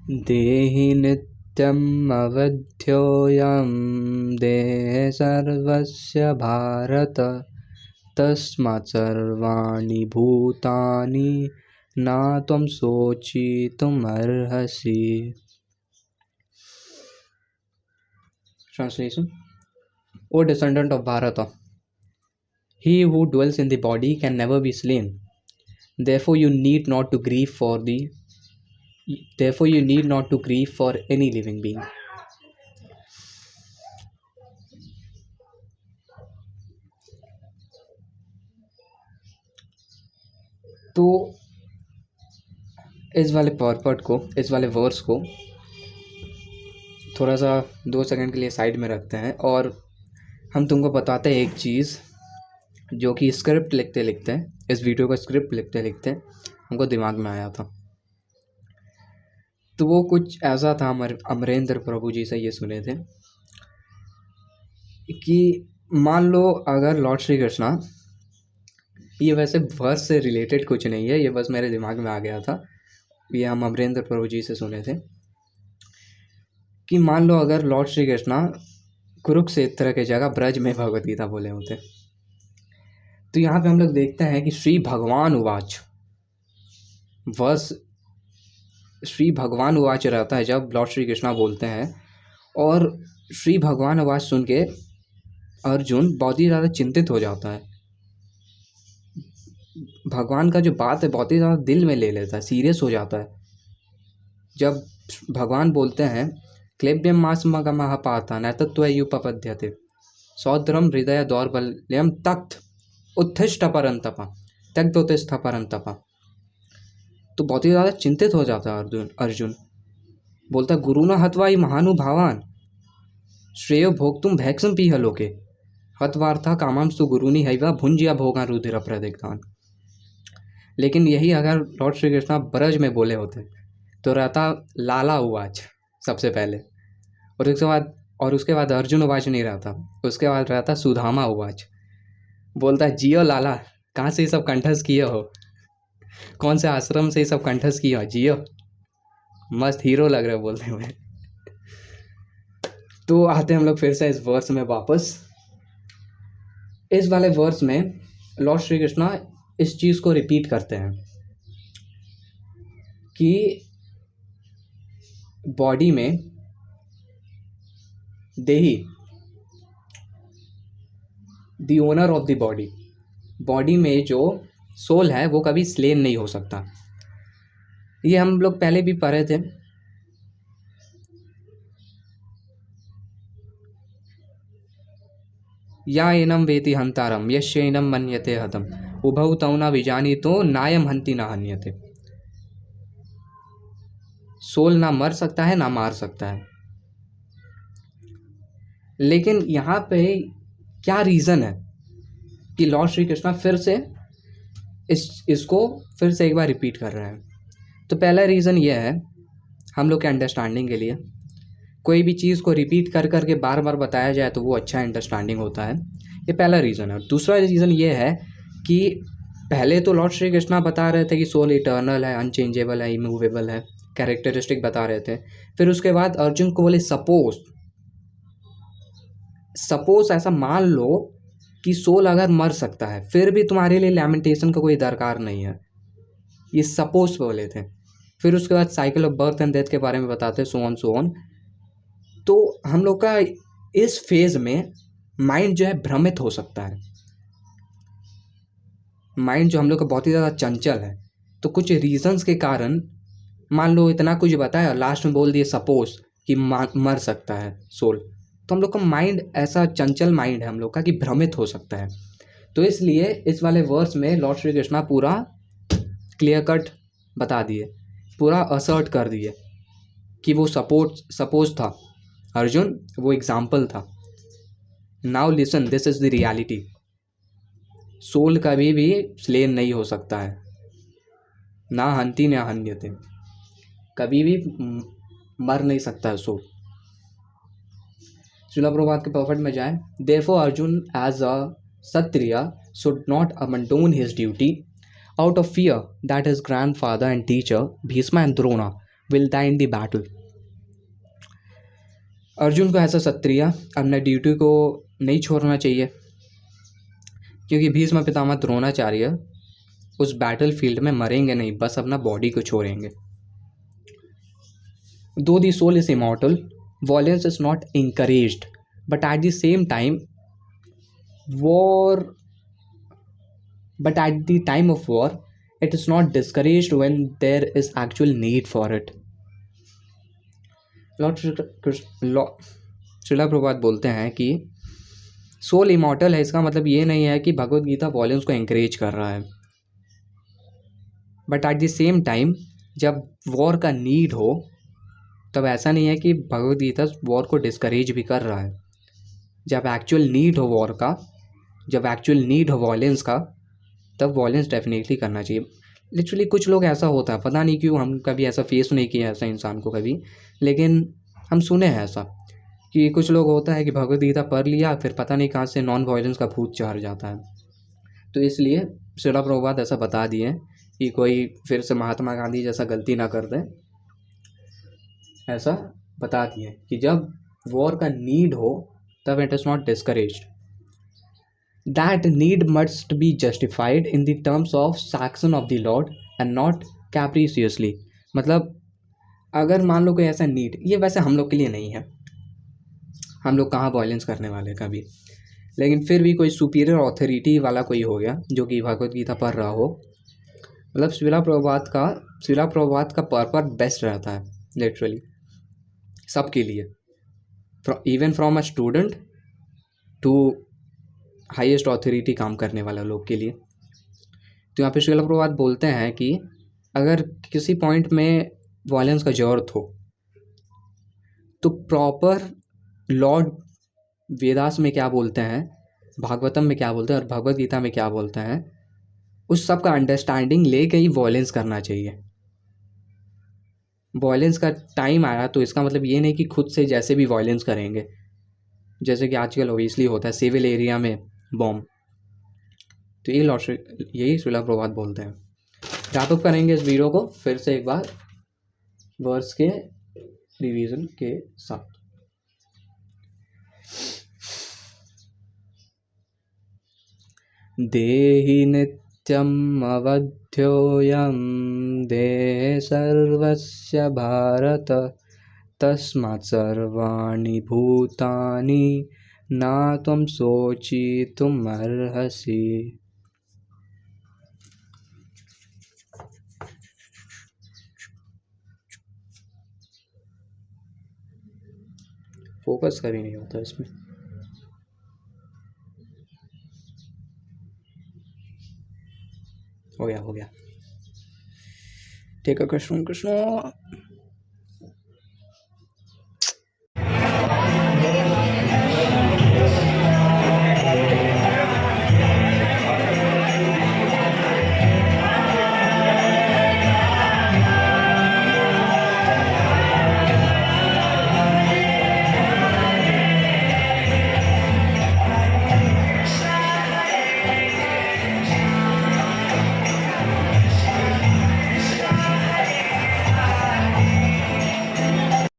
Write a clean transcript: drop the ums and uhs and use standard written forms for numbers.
देहि नित्यम् अवध्योऽयं देहे सर्वस्य भारत तस्मात् सर्वाणि भूतानि न त्वं शोचितुमर्हसि. Translation: O descendant of Bharata, he who dwells in the body can never be slain. Therefore you need not to grieve for any living being. तो इस वाले पर्पट को, इस वाले वर्स को थोड़ा सा 2 सेकंड के लिए साइड में रखते हैं और हम तुमको बताते हैं एक चीज़ जो कि स्क्रिप्ट लिखते लिखते, इस वीडियो का स्क्रिप्ट लिखते लिखते हमको दिमाग में आया था. तो वो कुछ ऐसा था, अमरेंद्र प्रभु जी से ये सुने थे कि मान लो अगर लॉर्ड श्री कृष्णा, ये वैसे वर्स से रिलेटेड कुछ नहीं है, ये बस मेरे दिमाग में आ गया था, ये हम अमरेंद्र प्रभु जी से सुने थे कि मान लो अगर लॉर्ड श्री कृष्णा कुरुक्षेत्र के जगह ब्रज में भगवत गीता बोले होते. तो यहाँ पे हम लोग देखते हैं कि श्री भगवान उवाच, वर्स श्री भगवान उवाच रहता है जब लॉर्ड श्री कृष्णा बोलते हैं, और श्री भगवान उवाच सुन के अर्जुन बहुत ही ज़्यादा चिंतित हो जाता है. भगवान का जो बात है बहुत ही ज़्यादा दिल में ले लेता है, सीरियस हो जाता है. जब भगवान बोलते हैं क्लेब्यम मासमगमः पाता नैतत्त्वयुपपद्यते सौद्रम हृदय दौर्बल्यम तख्त उत्थिष्ठ परंतपा त्यक्तोत्तिष्ठ परंतपा. तो बहुत ही ज़्यादा चिंतित हो जाता है अर्जुन बोलता गुरु न हत्वा ही महानुभावान श्रेयो भोक्तुम भैक्सम पीह लोके हत्वार्था कामांस्तु गुरुनि हैवा भुंजिया भोगा रुधिर प्रदिग्धान. लेकिन यही अगर लॉर्ड श्री कृष्णा ब्रज में बोले होते तो रहता लाला उवाच सबसे पहले, और उसके बाद अर्जुन उवाच नहीं रहता, उसके बाद रहता सुधामा उवाच. बोलता जियो लाला, कहाँ से ये सब कंठस्थ किए हो, कौन से आश्रम से ये सब कंठस्थ किए हो, जियो, मस्त हीरो लग रहे हो बोलते हुए. तो आते हम लोग फिर से इस वर्स में वापस. इस वाले वर्स में लॉर्ड श्री कृष्णा इस चीज़ को रिपीट करते हैं कि बॉडी में देही, the owner of the body, body में जो सोल है वो कभी स्लेन नहीं हो सकता. ये हम लोग पहले भी पढ़े थे. या एनम वेति हंतारम यश्यैनम मन्यते हतम उभौ तौ न विजानीतो नायम हंति न हन्यते. सोल ना मर सकता है ना मार सकता है. लेकिन यहाँ पे क्या रीज़न है कि लॉर्ड श्री कृष्णा फिर से इसको फिर से एक बार रिपीट कर रहे हैं. तो पहला रीज़न ये है हम लोग के अंडरस्टैंडिंग के लिए, कोई भी चीज़ को रिपीट कर कर के बार बार बताया जाए तो वो अच्छा अंडरस्टैंडिंग होता है. ये पहला रीज़न है. दूसरा रीज़न ये है कि पहले तो लॉर्ड श्री कृष्णा बता रहे थे कि सोल इटर्नल है, अनचेंजेबल है, इमूवेबल है, कैरेक्टरिस्टिक बता रहे थे. फिर उसके बाद अर्जुन को बोले सपोज ऐसा मान लो कि सोल अगर मर सकता है फिर भी तुम्हारे लिए लैमेंटेशन का कोई दरकार नहीं है. ये सपोज बोले थे. फिर उसके बाद cycle of birth and death के बारे में बताते सो ऑन. तो हम लोग का इस फेज में माइंड जो है भ्रमित हो सकता है. माइंड जो हम लोग का बहुत ही ज़्यादा चंचल है, तो कुछ रीजंस के कारण मान लो इतना कुछ बताया और लास्ट में बोल दिए सपोज कि मर सकता है सोल, तो हम लोग का माइंड ऐसा चंचल माइंड है हम लोग का कि भ्रमित हो सकता है. तो इसलिए इस वाले वर्स में लॉर्ड श्री कृष्णा पूरा क्लियर कट बता दिए, पूरा असर्ट कर दिए कि वो सपोज था अर्जुन, वो एग्जाम्पल था. Now listen, this is the reality. Soul कभी भी स्लेन नहीं हो सकता है, ना हंति ना हन्यते, कभी भी मर नहीं सकता है सोल. श्रील प्रभुपाद के परफेक्ट में जाए. Therefore Arjun as a kshatriya should not abandon his duty out of fear that his grandfather and teacher Bhishma and Drona will die in the battle. Arjun को ऐसा क्षत्रिय अपने ड्यूटी को नहीं छोड़ना चाहिए, क्योंकि भीष्म पितामह द्रोणाचार्य उस बैटल फील्ड में मरेंगे नहीं, बस अपना बॉडी को छोड़ेंगे। Though the soul is immortal, violence is not encouraged, but at the same time at the time of war it is not discouraged when there is actual need for it। Srila Prabhupada बोलते हैं कि soul immortal है, इसका मतलब ये नहीं है कि भगवत गीता वॉयलेंस को एंकरेज कर रहा है, but at the same time जब वॉर का नीड हो तब ऐसा नहीं है कि भगवत गीता वॉर को डिस्करेज भी कर रहा है। जब एक्चुअल नीड हो वॉर का, जब एक्चुअल नीड हो वॉयलेंस का, तब वॉयलेंस डेफिनेटली करना चाहिए। लिटरली कुछ लोग ऐसा होता है, पता नहीं क्यों, हम कभी ऐसा फेस नहीं किया ऐसा इंसान को कभी, लेकिन हम सुने हैं ऐसा कि कुछ लोग होता है कि भगवत गीता पढ़ लिया, फिर पता नहीं कहाँ से नॉन वायलेंस का भूत चढ़ जाता है। तो इसलिए श्रीला प्रभुपाद ऐसा बता दिए कि कोई फिर से महात्मा गांधी जैसा गलती ना कर दे, ऐसा बता दिए कि जब वॉर का नीड हो तब it is not discouraged, that need must be justified in the terms of sanction of the lord and not capriciously. मतलब अगर मान लो कोई ऐसा नीड, ये वैसे हम लोग के लिए नहीं है, हम लोग कहाँ वायलेंस करने वाले कभी, लेकिन फिर भी कोई सुपीरियर ऑथोरिटी वाला कोई हो गया जो कि भगवत गीता पढ़ रहा हो, मतलब श्रीला प्रभुपाद का पर्पस बेस्ट रहता है लिटरली सबके लिए, even from a student to highest authority काम करने वाला लोग के लिए। तो यहाँ पे श्रीला प्रभुपाद बोलते हैं कि अगर किसी पॉइंट में वायलेंस का ज़रूरत हो तो प्रॉपर लॉर्ड वेदास में क्या बोलते हैं, भागवतम में क्या बोलते हैं और भगवत गीता में क्या बोलते हैं, उस सब का अंडरस्टैंडिंग लेके ही वायलेंस करना चाहिए। वायलेंस का टाइम आया तो इसका मतलब ये नहीं कि खुद से जैसे भी वायलेंस करेंगे, जैसे कि आजकल ओबियसली होता है सिविल एरिया में बॉम्ब। तो यही श्रीला प्रभुपाद बोलते हैं। रैपअप करेंगे इस वीडियो को फिर से एक बार वर्स के रिवीजन के साथ। देहि नित्यम् अवध्योऽयं देहे सर्वस्य भारत, तस्मात् सर्वाणि भूतानि न त्वं शोचितुम् अर्हसि। फोकस कर ही नहीं होता इसमें। हो गया ठीक है। कृष्ण।